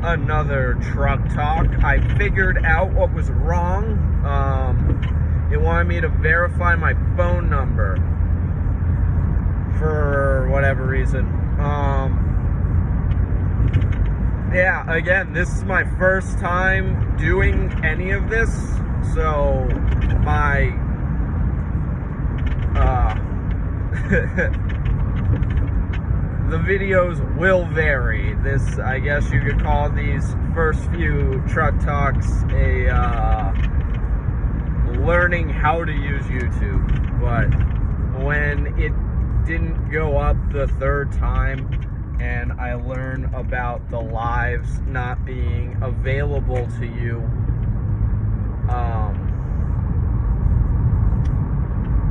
another truck talk. I figured out what was wrong. It wanted me to verify my phone number for whatever reason. Yeah, again, this is my first time doing any of this, so my the videos will vary. This, I guess you could call these first few truck talks a learning how to use YouTube. But when it didn't go up the third time and I learned about the lives not being available to you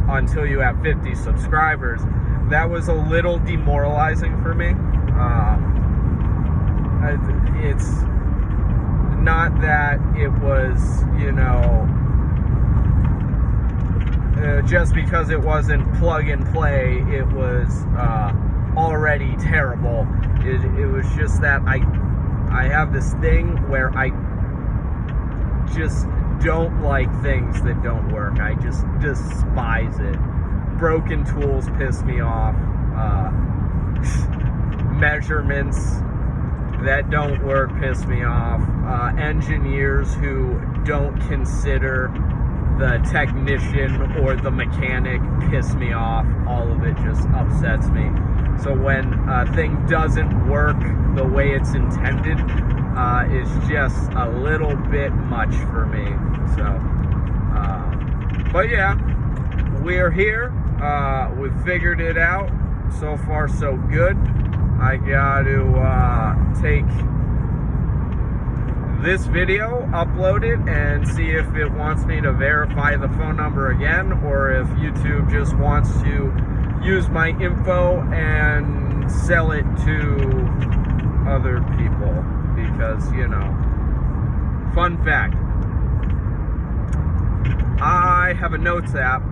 until you have 50 subscribers, that was a little demoralizing for me. It's not that it was, just because it wasn't plug and play, it was already terrible. It was just that I have this thing where I just don't like things that don't work. I just despise it. Broken tools piss me off. Measurements that don't work piss me off. Engineers who don't consider the technician or the mechanic piss me off. All of it just upsets me. So when a thing doesn't work the way it's intended, it's just a little bit much for me. So, but yeah, we're here. We've figured it out. So far, so good. I got to take this video, upload it, and see if it wants me to verify the phone number again, or if YouTube just wants to use my info and sell it to other people. Because, fun fact, I have a notes app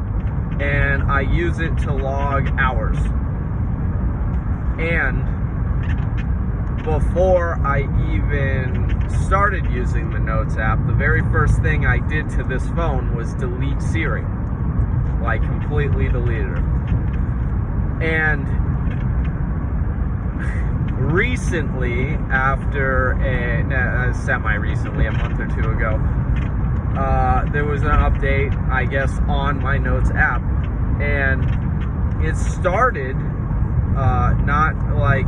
and I use it to log hours. And before I even started using the Notes app, the very first thing I did to this phone was delete Siri. Like, completely deleted her. And recently, after semi-recently, a month or two ago, there was an update, I guess, on my Notes app. And it started, not like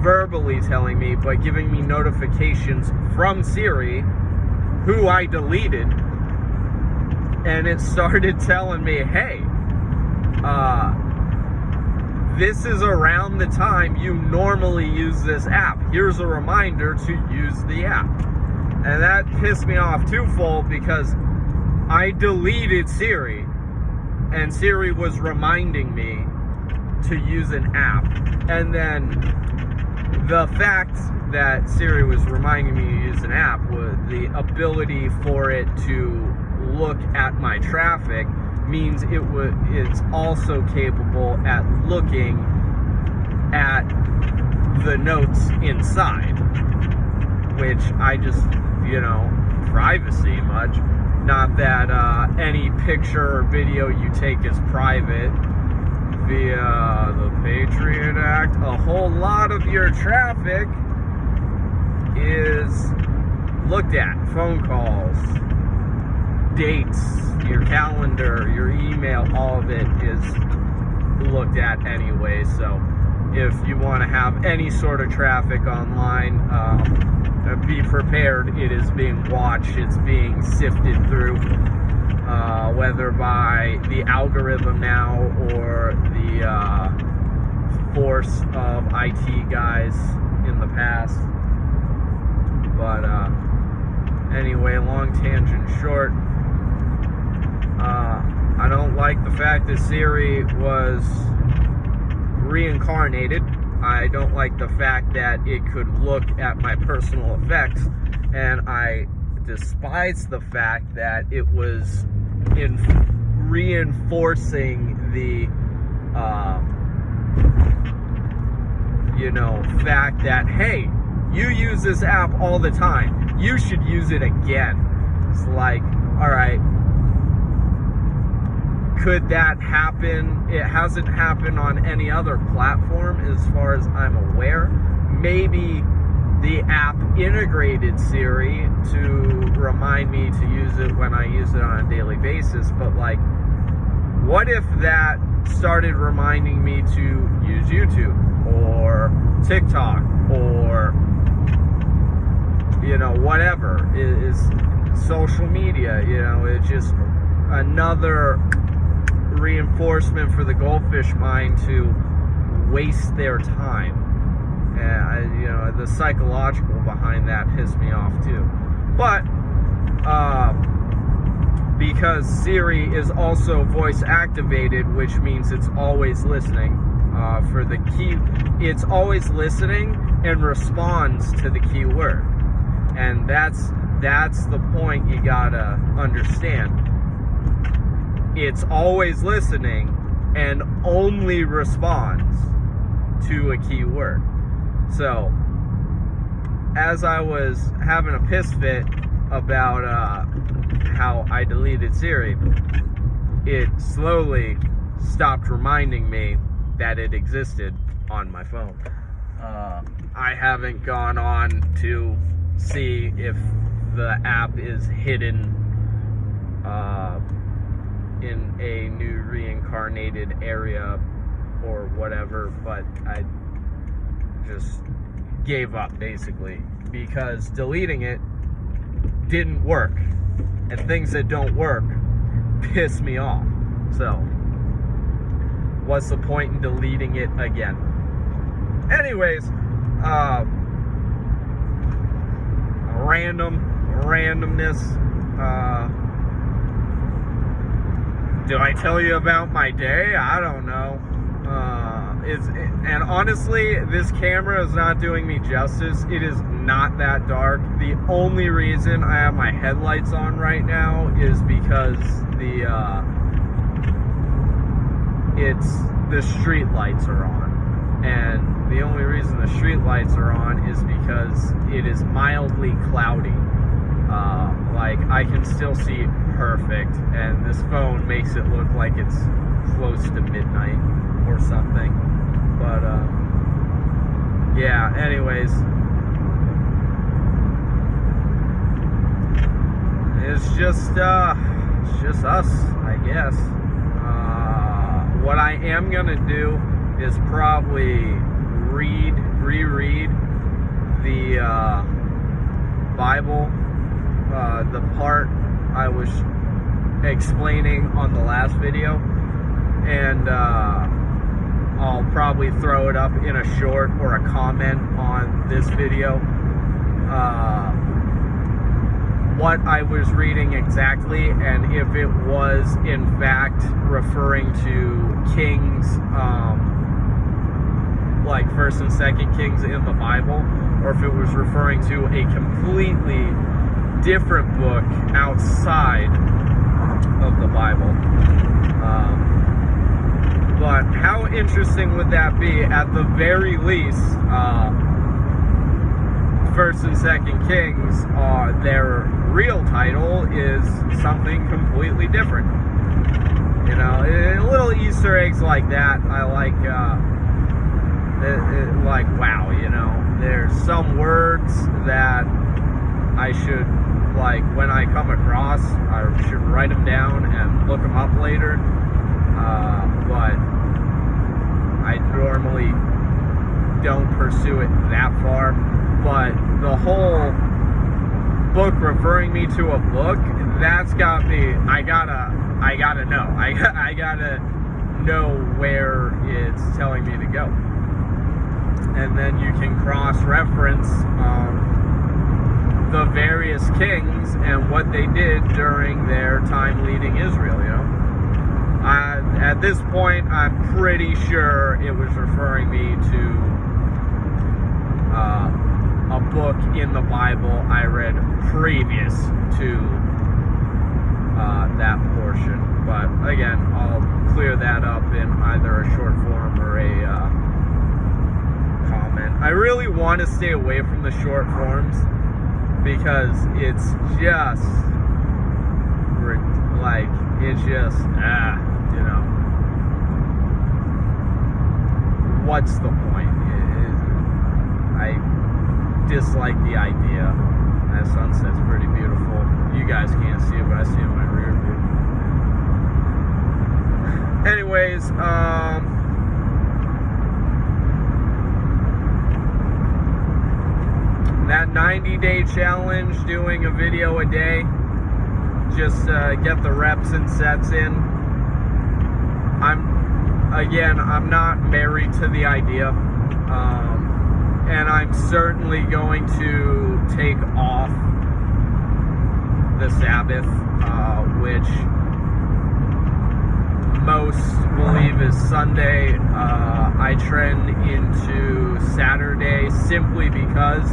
verbally telling me, but giving me notifications from Siri, who I deleted, and it started telling me, hey, this is around the time you normally use this app. Here's a reminder to use the app. And that pissed me off twofold, because I deleted Siri, and Siri was reminding me to use an app. And then the fact that Siri was reminding me to use an app, was the ability for it to look at my traffic, means it's also capable at looking at the notes inside, which I just, privacy much. Not that any picture or video you take is private. Via the Patriot Act, a whole lot of your traffic is looked at. Phone calls, dates, your calendar, your email, all of it is looked at anyway. So if you want to have any sort of traffic online, be prepared. It is being watched. It's being sifted through, whether by the algorithm now or the force of IT guys in the past. But anyway, long tangent short, I don't like the fact that Siri was reincarnated. I don't like the fact that it could look at my personal effects, and I despise the fact that it was reinforcing the fact that, hey, you use this app all the time. You should use it again. It's like, all right, could that happen? It hasn't happened on any other platform as far as I'm aware. Maybe the app integrated Siri to remind me to use it when I use it on a daily basis, but like, what if that started reminding me to use YouTube or TikTok or, you know, whatever is social media? You know, it's just another reinforcement for the goldfish mind to waste their time. And you know, the psychological behind that pissed me off too. But because Siri is also voice activated, which means it's always listening for the key. It's always listening and responds to the keyword, and that's the point you gotta understand. It's always listening and only responds to a keyword. So, as I was having a piss fit about how I deleted Siri, it slowly stopped reminding me that it existed on my phone. I haven't gone on to see if the app is hidden in a new reincarnated area or whatever, but I just gave up basically because deleting it didn't work, and things that don't work piss me off. So what's the point in deleting it again? Anyways, randomness. Do I tell you about my day? I don't know. And honestly, this camera is not doing me justice. It is not that dark. The only reason I have my headlights on right now is because the street lights are on. And the only reason the street lights are on is because it is mildly cloudy. Like, I can still see perfect, and this phone makes it look like it's close to midnight or something. But yeah, anyways, it's just us, I guess. What I am gonna do is probably reread the Bible, the part I was explaining on the last video, and I'll probably throw it up in a short or a comment on this video. What I was reading exactly, and if it was in fact referring to Kings, like 1st and 2nd Kings in the Bible, or if it was referring to a completely different book outside of the Bible. But how interesting would that be? At the very least, 1st and 2nd Kings, their real title is something completely different. You know, little Easter eggs like that, I like. Like, wow, you know, there's some words that I should, like, when I come across, I should write them down and look them up later. But I normally don't pursue it that far. But the whole book referring me to a book, that's got me. I gotta know. I gotta know where it's telling me to go. And then you can cross-reference the various kings and what they did during their time leading Israel, you know. At this point, I'm pretty sure it was referring me to a book in the Bible I read previous to that portion. But again, I'll clear that up in either a short form or a comment. I really want to stay away from the short forms because it's just like, it's just, you know, what's the point? I dislike the idea. That sunset's pretty beautiful. You guys can't see it, but I see it in my rear view. Anyways, that 90-day challenge, doing a video a day, just get the reps and sets in. I'm not married to the idea, and I'm certainly going to take off the Sabbath, which most believe is Sunday. I trend into Saturday simply because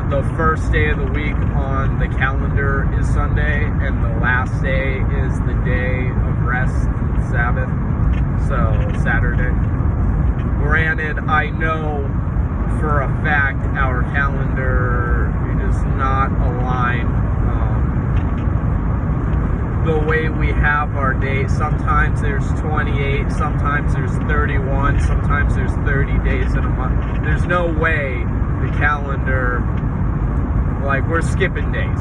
the first day of the week on the calendar is Sunday, and the last day is the day of rest, Sabbath, so Saturday. Granted, I know for a fact our calendar does not align the way we have our days. Sometimes there's 28, sometimes there's 31, sometimes there's 30 days in a month. There's no way the calendar, like, we're skipping days,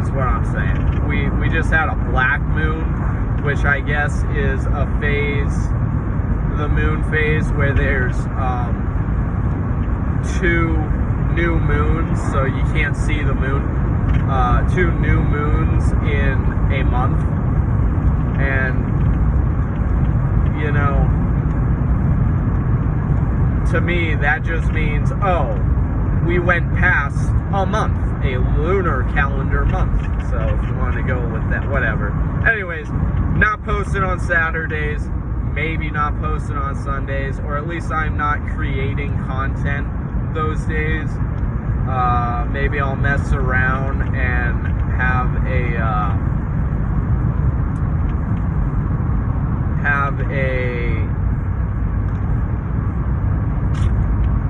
is what I'm saying. We just had a black moon, which I guess is a phase, the moon phase, where there's 2 new moons, so you can't see the moon. 2 new moons in a month, and you know, to me that just means, oh, we went past a month, a lunar calendar month. So if you want to go with that, whatever. Anyways, not posting on Saturdays, maybe not posting on Sundays, or at least I'm not creating content those days. Maybe I'll mess around and have a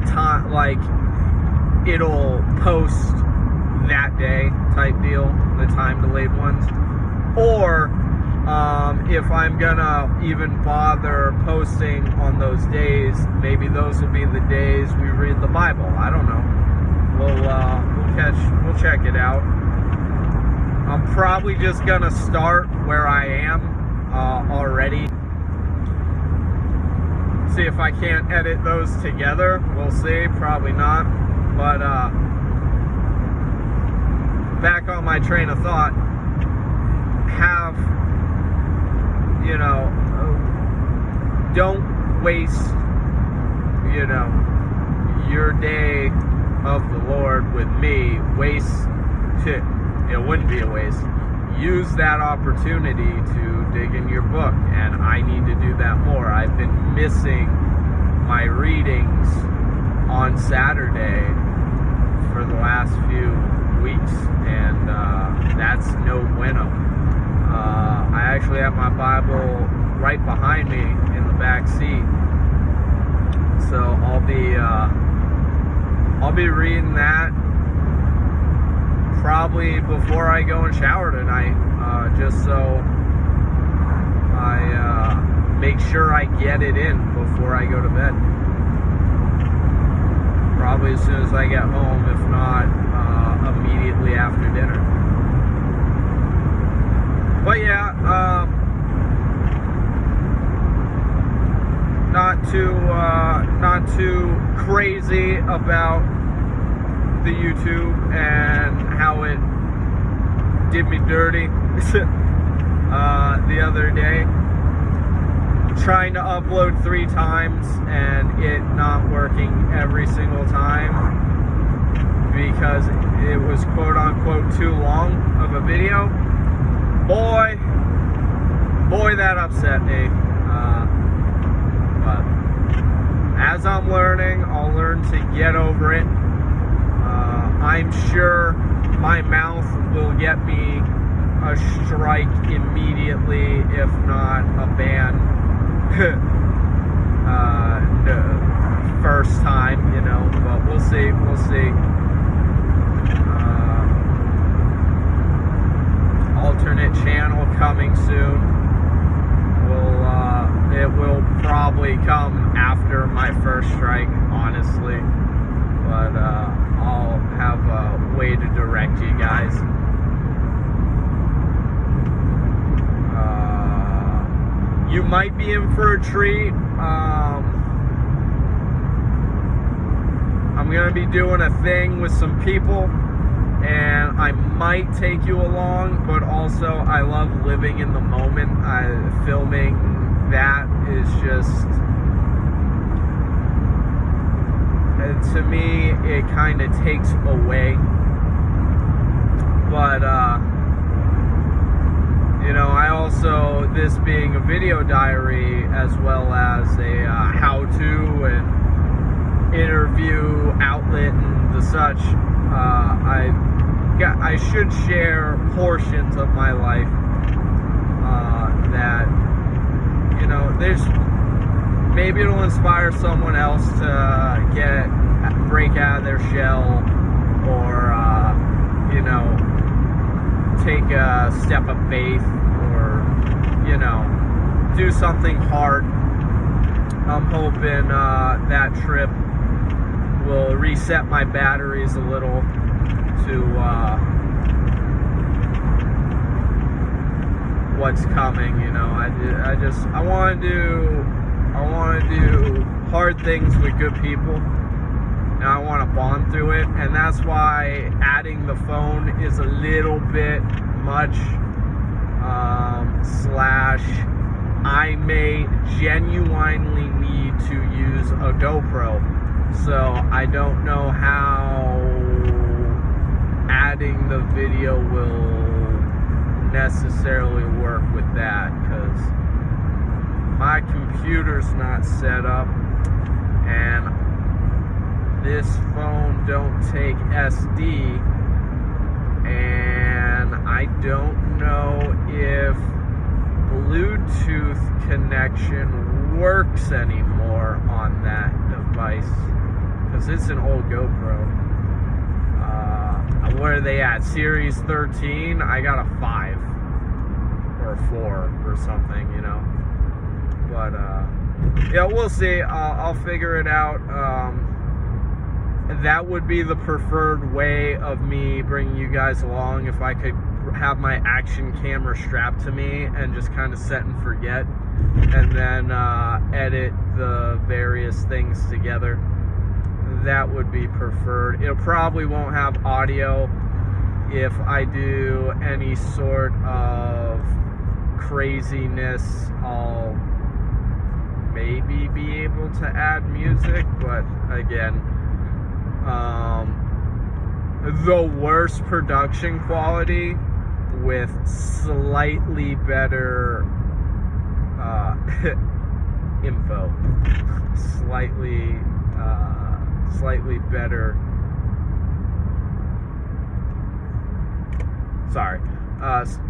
time, like, it'll post that day type deal, the time delayed ones. Or if I'm gonna even bother posting on those days, maybe those will be the days we read the Bible. I don't know. We'll check it out. I'm probably just gonna start where I am already. See if I can't edit those together. We'll see. Probably not. But back on my train of thought. Don't waste, your day of the Lord with me. It wouldn't be a waste. Use that opportunity to dig in your book, and I need to do that more. I've been missing my readings on Saturday for the last few weeks, and that's no bueno. I actually have my Bible right behind me in the back seat, so I'll be reading that probably before I go and shower tonight, just so I make sure I get it in before I go to bed. Probably as soon as I get home, if not immediately after dinner. But yeah, not too crazy about the YouTube and how it did me dirty the other day. Trying to upload 3 times and it not working every single time because it was quote unquote too long of a video. Boy, that upset me. But as I'm learning, I'll learn to get over it. I'm sure my mouth will get me a strike immediately, if not a ban. First time, see. We'll see. Alternate channel coming soon. It will probably come after my first strike, honestly. But I'll have a way to direct you guys. You might be in for a treat. I'm gonna be doing a thing with some people, and I might take you along, but also I love living in the moment. Filming that is just, to me, it kind of takes away. But you know, I also, this being a video diary as well as a how-to and interview outlet and the such, I should share portions of my life that, you know, maybe it'll inspire someone else to break out of their shell, or you know, take a step of faith, or, you know, do something hard. I'm hoping that trip will reset my batteries a little to what's coming. You know, I want to do hard things with good people, and I want to bond through it, and that's why adding the phone is a little bit much. I may genuinely need to use a GoPro, so I don't know how adding the video will necessarily work with that, because my computer's not set up, and this phone don't take SD, and I don't know if Bluetooth connection works anymore on that device, because it's an old GoPro. What are they at? Series 13? I got a 5 or a 4 or something, you know. But yeah, we'll see. I'll figure it out. That would be the preferred way of me bringing you guys along, if I could have my action camera strapped to me and just kind of set and forget, and then edit the various things together. That would be preferred. It probably won't have audio. If I do any sort of craziness, I'll maybe be able to add music, but again, the worst production quality with slightly better info, slightly better,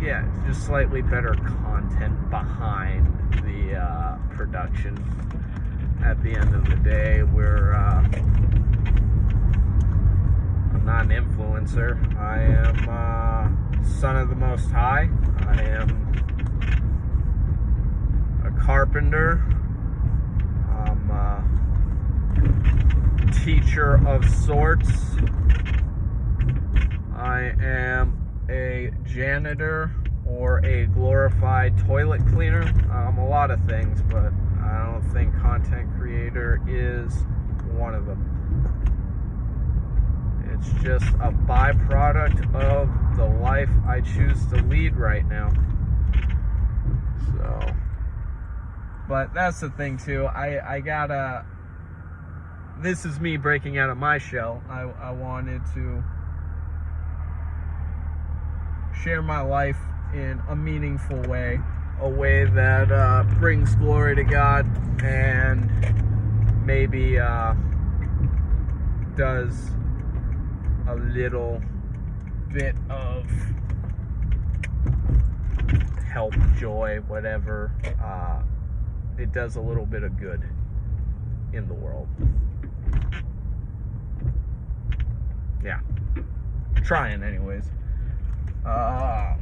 yeah, just slightly better content behind the production. At the end of the day, I'm not an influencer. I am son of the Most High. I am a carpenter. I'm a teacher of sorts. I am a janitor or a glorified toilet cleaner. A lot of things, but I don't think content creator is one of them. It's just a byproduct of the life I choose to lead right now. So, but that's the thing too. I gotta, this is me breaking out of my shell. I wanted to share my life in a meaningful way, a way that brings glory to God, and maybe does a little bit of help, joy, whatever. It does a little bit of good in the world. yeah, trying anyways.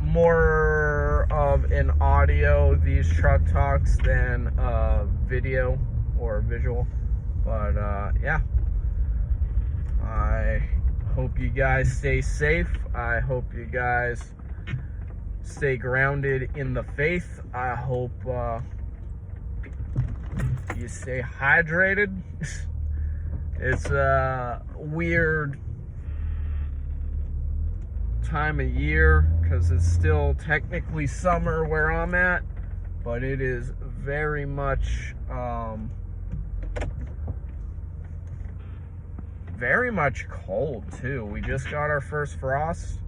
More of an audio, these truck talks, than video or visual. But yeah, I hope you guys stay safe. I hope you guys stay grounded in the faith. I hope you stay hydrated. It's a weird time of year because it's still technically summer where I'm at, but it is very much cold too. We just got our first frost,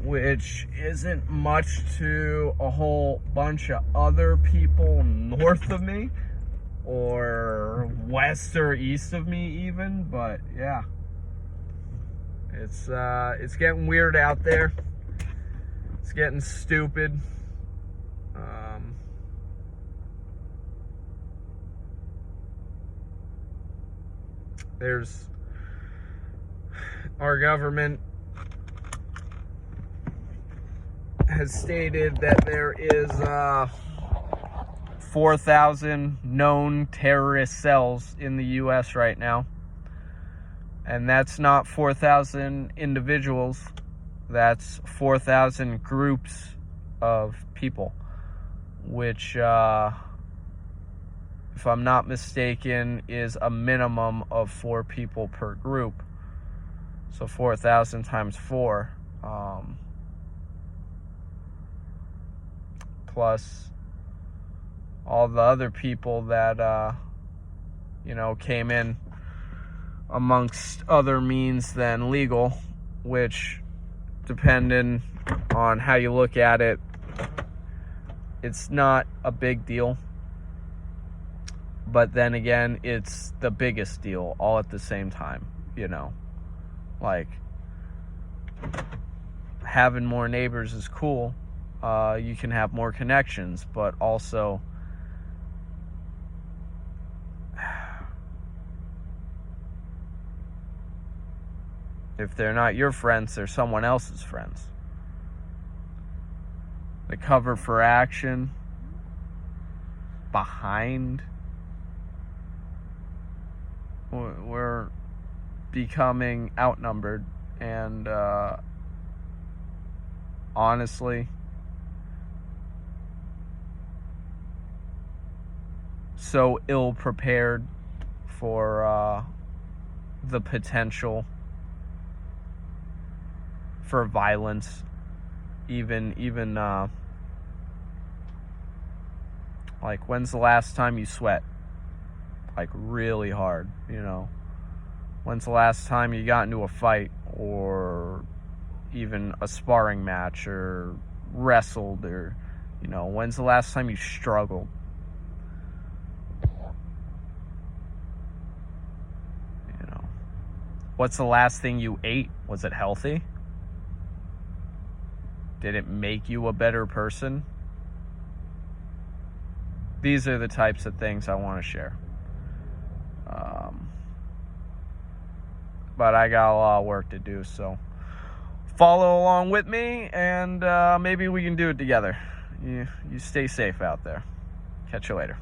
which isn't much to a whole bunch of other people north of me or west or east of me even, but yeah, it's getting weird out there. It's getting stupid. There's our government has stated that there is 4,000 known terrorist cells in the US right now. And that's not 4,000 individuals. That's 4,000 groups of people, which, if I'm not mistaken, is a minimum of 4 people per group. So 4,000 times 4. Plus all the other people that, came in amongst other means than legal, which, depending on how you look at it, it's not a big deal. But then again, it's the biggest deal all at the same time, Like, having more neighbors is cool. You can have more connections, but also if they're not your friends, they're someone else's friends. The cover for action behind, we're becoming outnumbered, and honestly, so ill prepared for the potential for violence. Even like, when's the last time you sweat like really hard? When's the last time you got into a fight, or even a sparring match, or wrestled, or when's the last time you struggled? What's the last thing you ate? Was it healthy? Did it make you a better person? These are the types of things I want to share. But I got a lot of work to do, so follow along with me, and maybe we can do it together. You stay safe out there. Catch you later.